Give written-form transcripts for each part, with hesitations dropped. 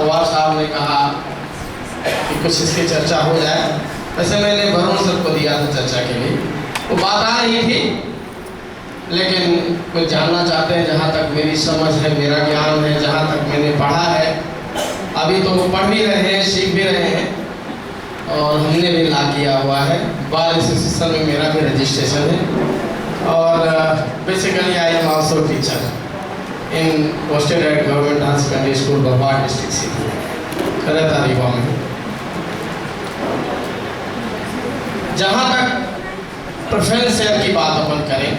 पवार साहब ने कहा कि कुछ इसकी चर्चा हो जाए। वैसे मैंने वरुण सर को दिया था चर्चा के लिए, वो बात आ रही थी, लेकिन कुछ जानना चाहते हैं। जहाँ तक मेरी समझ है, मेरा ज्ञान है, जहाँ तक मैंने पढ़ा है, अभी तो वो पढ़ भी रहे हैं, सीख भी रहे हैं, और हमने भी ला किया हुआ है। बार एसोसिएशन में मेरा भी रजिस्ट्रेशन है, और basically I am also teacher in posted at government higher secondary school Bhopal district city Kharta Rewa में। जहाँ तक प्रेफरेंस शेयर की बात अपन करें,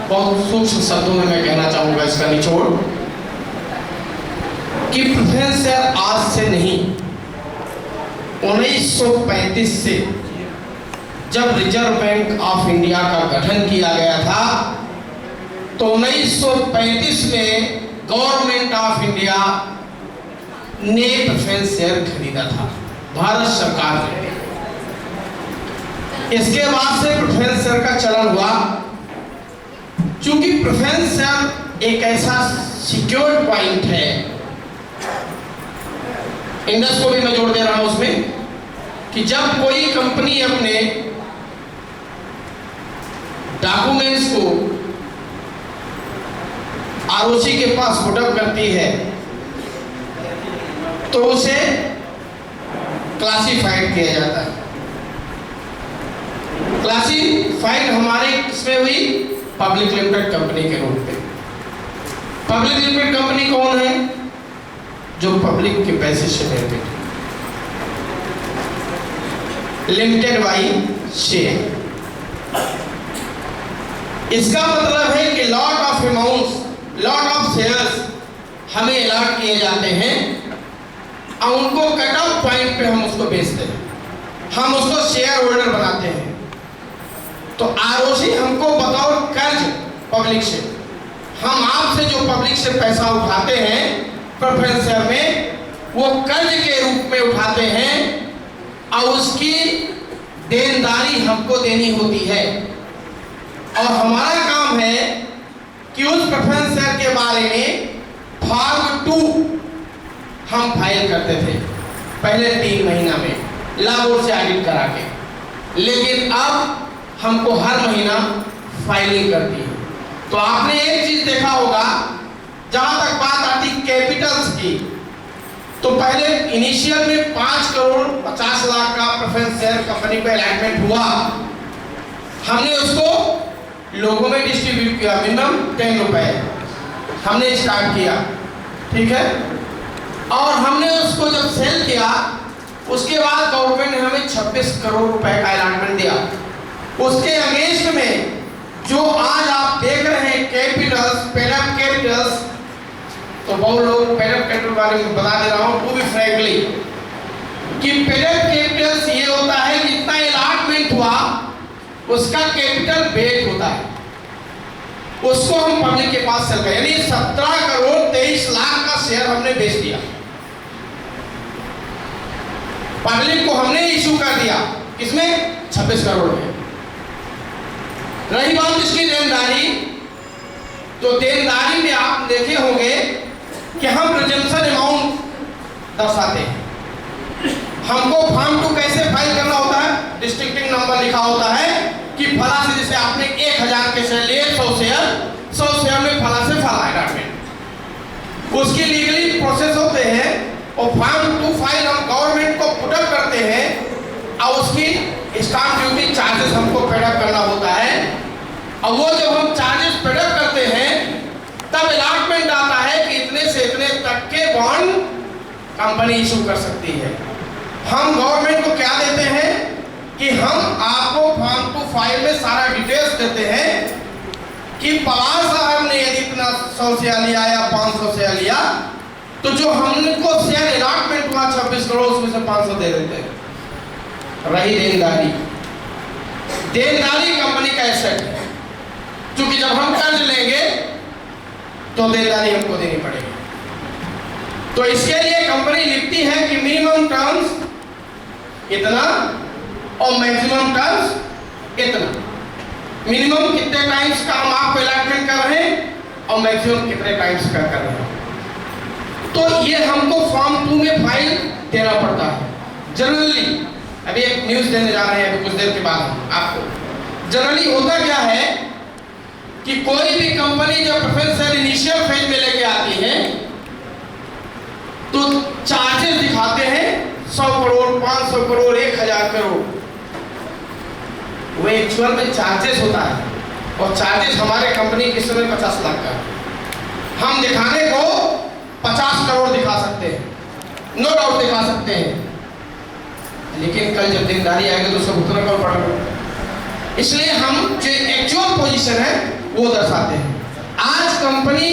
बहुत सूक्ष्म शब्दों में मैं कहना चाहूँगा इसका निचोड़, कि प्रेफरेंस शेयर आज से नहीं, 1935 से जब रिजर्व बैंक ऑफ इंडिया का गठन किया गया था, तो 1935 में गवर्नमेंट ऑफ इंडिया ने प्रेफरेंस शेयर खरीदा था, भारत सरकार ने। इसके बाद से प्रेफरेंस शेयर का चलन हुआ। चूंकि प्रेफरेंस शेयर एक ऐसा सिक्योर्ड पॉइंट है, इंडस को भी मैं जोड़ दे रहा हूं उसमें, कि जब कोई कंपनी अपने डॉक्यूमेंट्स को आरओसी के पास पुटअप करती है, तो उसे क्लासिफाइड किया जाता है। क्लासिफाइड हमारे इसमें हुई पब्लिक लिमिटेड कंपनी के रूप में। पब्लिक लिमिटेड कंपनी कौन है? जो पब्लिक के पैसे से निर्मित, लिमिटेड बाई शेयर। इसका मतलब है कि lot of amounts, lot of shares हमें अलॉट किए जाते हैं, और उनको कट ऑफ पॉइंट पे हम उसको बेचते हैं, हम उसको शेयर होल्डर बनाते हैं। तो आरओसी हमको बतौर कर्ज पब्लिक से, हम आपसे जो पब्लिक से पैसा उठाते हैं प्रेफरेंस शेयर में, वो कर्ज के रूप में उठाते हैं, और उसकी देनदारी हमको देनी होती है। और हमारा काम है कि उस प्रेफरेंस शेयर के बारे में फॉर्म 2 हम फाइल करते थे पहले 3 महीना में लागू से ऑडिट करा के, लेकिन अब हमको हर महीना फाइलिंग करती है। तो आपने एक चीज देखा होगा, जहां तक बात आती कैपिटल्स की, तो पहले इनिशियल में 5 करोड़ 50 लाख का प्रेफरेंस शेयर कंपनी पे अलॉटमेंट हुआ। हमने उसको लोगों में डिस्ट्रीब्यूट किया, मिनिमम 10 रुपए हमने स्टार्ट किया, ठीक है। और हमने उसको जब सेल किया, उसके बाद गवर्नमेंट ने हमें 26 करोड़ रुपए का अलॉटमेंट दिया। उसके अगेंस्ट में जो आज आप देख रहे हैं कैपिटल्स, पेडअप कैपिटल्स, तो बहुत लोग पेडअप कैपिटल बारे में बता दे रहा हूं, वो भी फ्रैंकली, कि पेडअप कैपिटल्स ये होता है जितना अलॉटमेंट हुआ उसका कैपिटल बेट होता है, उसको हम पब्लिक के पास सेल कर, यानी 17 करोड़ 23 लाख का शेयर हमने बेच दिया, पब्लिक को हमने इशू कर दिया, किसमें? 26 करोड़ में। रही बात इसकी देनदारी, तो देनदारी में आप देखे होंगे कि हम प्रेजेंशन अमाउंट दर्शाते हैं। हमको फॉर्म 2 कैसे फाइल करना होता है? डिस्ट्रिक्टिंग नंबर लिखा होता है कि फला से, जैसे आपने 1000 के शेयर लिए, 100 शेयर में फला से फला अलॉटमेंट, उसकी लीगली प्रोसेस होते हैं, और फॉर्म 2 फाइल हम गवर्नमेंट को पुटअप करते हैं, और उसकी स्टाम्प ड्यूटी चार्जेस हमको पेडअप करना होता है। और वो जब हम चार्जेस पेडअप करते हैं, तब अलॉटमेंट आता है कि इतने से इतने तक के बॉन्ड कंपनी इशू कर सकती है। हम गवर्नमेंट को क्या देते हैं कि हम आपको फॉर्म 2 फाइल में सारा डिटेल्स देते हैं कि पवार साहब ने यदि इतना 100 शेयर लिया या 500 शेयर लिया, तो जो हमको शेयर अलॉटमेंट हुआ 26 करोड़, उसमें से 500 दे देते हैं। रही देनदारी, देनदारी कंपनी का एसेट है, क्योंकि जब हम कर्ज लेंगे तो देनदारी हमको देनी पड़ेगी। तो इसके लिए कंपनी लिखती है कि मिनिमम टर्म्स इतना और मैक्सिमम टर्म्स इतना। मिनिमम कितने टाइम्स का हम आपको अलॉटमेंट कर रहे हैं और मैक्सिमम कितने टाइम्स का कर रहे हैं। तो ये हमको फॉर्म 2 में फाइल देना पड़ता है। जनरली अभी एक न्यूज़ देने जा रहे हैं अभी कुछ देर के बाद आपको। जनरली होता क्या है कि कोई भी कंपनी जब प्रेफरेंशियल इनिशियल फेज में लेके आती है तो चार्जेस दिखाते हैं 100 करोड़, 500 करोड़, 1000 करोड़। वो एक्चुअल में चार्जेस होता है और चार्जेस हमारे कंपनी के समय 50 लाख का है। हम दिखाने को 50 करोड़ दिखा सकते हैं, नो डाउट दिखा सकते हैं, लेकिन कल जब देनदारी आएगी तो सब उतना करोड़ पड़ेगा। इसलिए हम जो एक्चुअल पोजीशन है वो दर्शाते हैं। आज कंपनी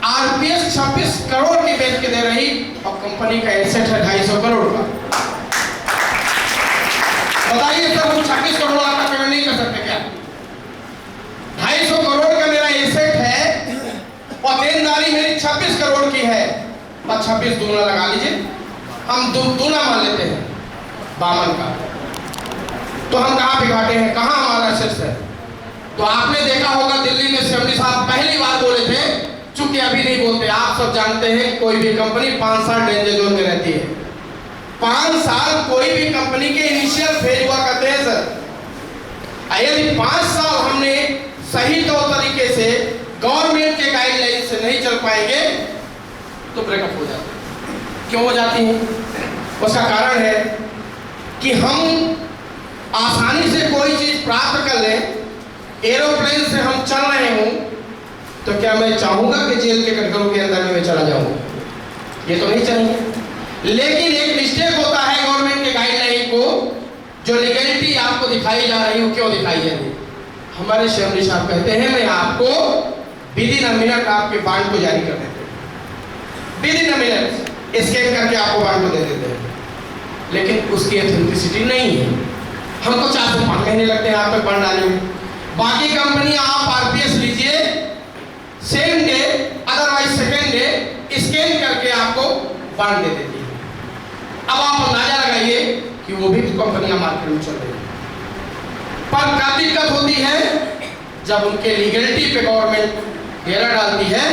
आरपीएस 26 करोड़ की बेच के दे रही और कंपनी का एसेट है 250 करोड़ का। बताइए सर, हम 26 करोड़ का पेमेंट नहीं कर सकते क्या? 250 करोड़ का मेरा एसेट है और देनदारी मेरी 26 करोड़ की है, और 26 दूना लगा लीजिए, हम दूना मान लेते हैं 52 का, तो हम कहाँ पे घाटे हैं, कहाँ हमारा एसेट्स है? तो आपने देखा होगा दिल्ली में सीएमडी साहब पहली बार बोले थे, चूंकि अभी नहीं बोलते, आप सब जानते हैं कोई भी कंपनी 5 साल डेंजर जोन में रहती है। 5 साल कोई भी कंपनी के इनिशियल फेज हुआ करते हैं सर। यदि 5 साल हमने सही तौर तरीके से गवर्नमेंट के गाइडलाइन से नहीं चल पाएंगे तो ब्रेकअप हो जाते हैं। क्यों हो जाती है? उसका कारण है कि हम आसानी से कोई चीज प्राप्त कर लें, एरोप्लेन से हम चल रहे हों, तो क्या मैं चाहूंगा कि जेल के कटघरों के अंदर में मैं चला जाऊं? ये तो नहीं चाहिए। लेकिन एक मिस्टेक होता है गवर्नमेंट के गाइडलाइन को, जो लीगलिटी आपको दिखाई जा रही हो, क्यों दिखाई जा रही? हमारे सीएमडी साहब कहते हैं मैं आपको विदिन अ मिनट आपके बांड को जारी कर देते हैं, विदिन अ मिनट स्कैन करके आपको बांड को दे देते हैं, लेकिन उसकी ऑथेंटिसिटी नहीं है। हमको 4 से 5 महीने लगते हैं आप तक बांड डालने में। बाकी कंपनी आप आरपीएस लीजिए, same day otherwise second day scan करके आपको बांड दे देती है। अब आप अंदाजा लगाइए कि वो भी कंपनियां मार्केट में चल रही है। पर क्या दिक्कत होती है? जब उनके लीगलिटी पे गवर्नमेंट घेरा डालती है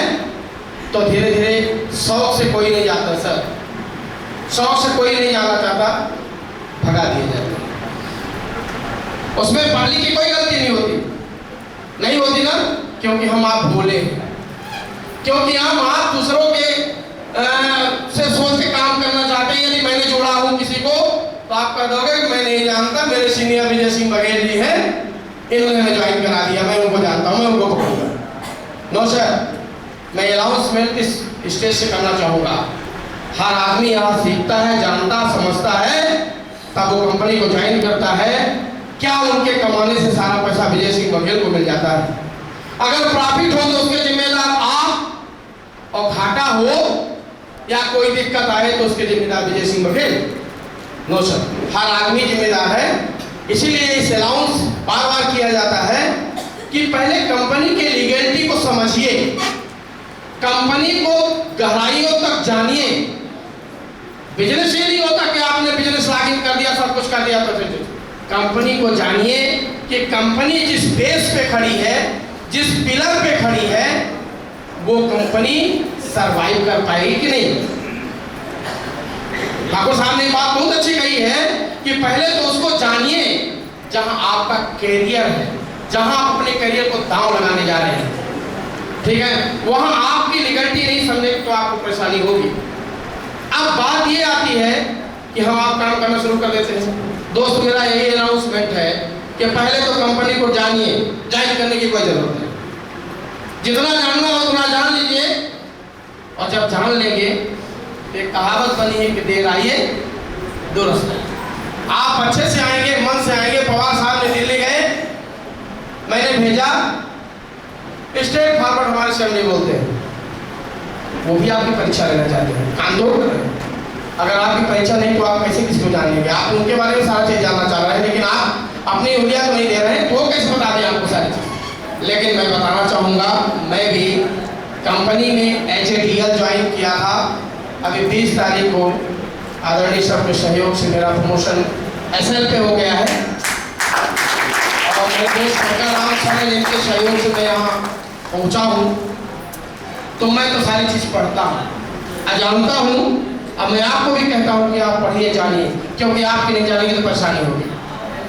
तो धीरे धीरे शौक से कोई नहीं जाता सर, शौक से कोई नहीं जाना चाहता, भगा दिए जाते हैं। उसमें पब्लिक की कोई गलती नहीं होती, नहीं होती ना, क्योंकि हम आप बोले, क्योंकि हम आप दूसरों के से सोच के काम करना चाहते हैं। यदि मैंने जोड़ा हूं किसी को तो आप कह दोगे कि मैं नहीं जानता, मेरे सीनियर विजय सिंह बघेल जी हैं, इन्होंने ज्वाइन करा दिया, मैं उनको जानता हूं, मैं उनको पकड़ूंगा। नो सर, मैं अनाउंसमेंट इस स्टेज से करना चाहूंगा। हर आदमी यहाँ सीखता है, जानता, समझता है, तब वो कंपनी को ज्वाइन करता है। क्या उनके कमाने से सारा पैसा विजय सिंह बघेल को मिल जाता है? अगर प्रॉफिट हो तो उसके जिम्मेदार आप, और घाटा हो या कोई दिक्कत आए तो उसके जिम्मेदार विजय सिंह बघेल? नो सर, हर आदमी जिम्मेदार है। इसीलिए इस अनाउंस बार बार किया जाता है कि पहले कंपनी के लीगलिटी को समझिए, कंपनी को गहराइयों तक जानिए। बिजनेस ये नहीं होता कि आपने बिजनेस लॉगिन कर दिया, सब कुछ कर दिया, तो फिर कंपनी को जानिए कि कंपनी जिस बेस पे खड़ी है, जिस पिलर पे खड़ी है, वो कंपनी सरवाइव कर पाएगी कि नहीं। ठाकुर साहब ने बात बहुत अच्छी कही है कि पहले तो उसको जानिए जहां आपका कैरियर है, जहां आप अपने कैरियर को दांव लगाने जा रहे हैं, ठीक है, वहां आपकी लीगलिटी नहीं समझे तो आपको परेशानी होगी। अब बात ये आती है कि हम आप काम करना शुरू कर देते हैं। दोस्त, मेरा यही अनाउंसमेंट है कि पहले तो कंपनी को जानिए, ज्वाइन करने की कोई जरूरत नहीं, जितना जानना हो उतना जान लीजिए, और जब जान लेंगे एक कहावत बनी है कि देर आइए दुरुस्त है। आप अच्छे से आएंगे, मन से आएंगे। पवार साहब ने दिल्ली गए, मैंने भेजा, स्ट्रेट फॉरवर्ड हमारे सर नहीं बोलते हैं, वो भी आपकी परीक्षा लेना चाहते हैं, कानून कर रहे हैं। अगर आपकी परीक्षा नहीं तो आप कैसे किसको जानेंगे? आप उनके बारे में सारा चीज जानना चाह रहे हैं, लेकिन आप अपनी उंगलियां तो नहीं दे रहे हैं, तो कैसे बता दें आपको सारी चीज? लेकिन मैं बताना चाहूँगा, मैं भी कंपनी में एज ए डीएल ज्वाइन किया था। अभी 20 तारीख को आदरणीय सर के सहयोग से मेरा प्रमोशन एसएल पे हो गया है, और मेरे दोस्त शंकर राम सर ने जिनके सहयोग से मैं यहाँ पहुँचा हूँ। तो मैं तो सारी चीज़ पढ़ता हूँ, जानता हूँ अब मैं आपको भी कहता हूँ कि आप पढ़िए जानिए, क्योंकि आपकी नहीं जानेंगे तो परेशानी होगी,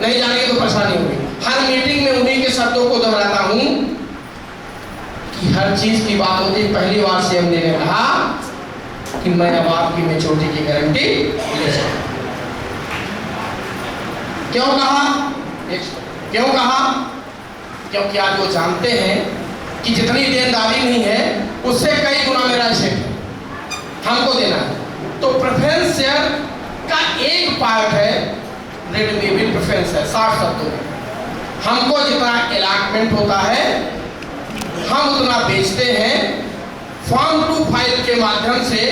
नहीं जानेंगे तो परेशानी होगी। हर मीटिंग में उन्हीं के शब्दों को दोहराता हूँ कि हर चीज की बात होती। पहली बार से हमने कहा कि मैं अब आपकी मैच्योरिटी की गारंटी ले सकता हूं। क्यों कहा? क्यों कहा? क्योंकि आज वो जानते हैं कि जितनी देनदारी नहीं है उससे कई गुना मेरा एसेट है, हमको देना है। तो प्रेफरेंस शेयर का एक पार्ट है रेडमी प्रेफरेंस है 60 शब्दों में। हमको जितना अलॉटमेंट होता है हम उतना बेचते हैं। फॉर्म टू फाइल के माध्यम से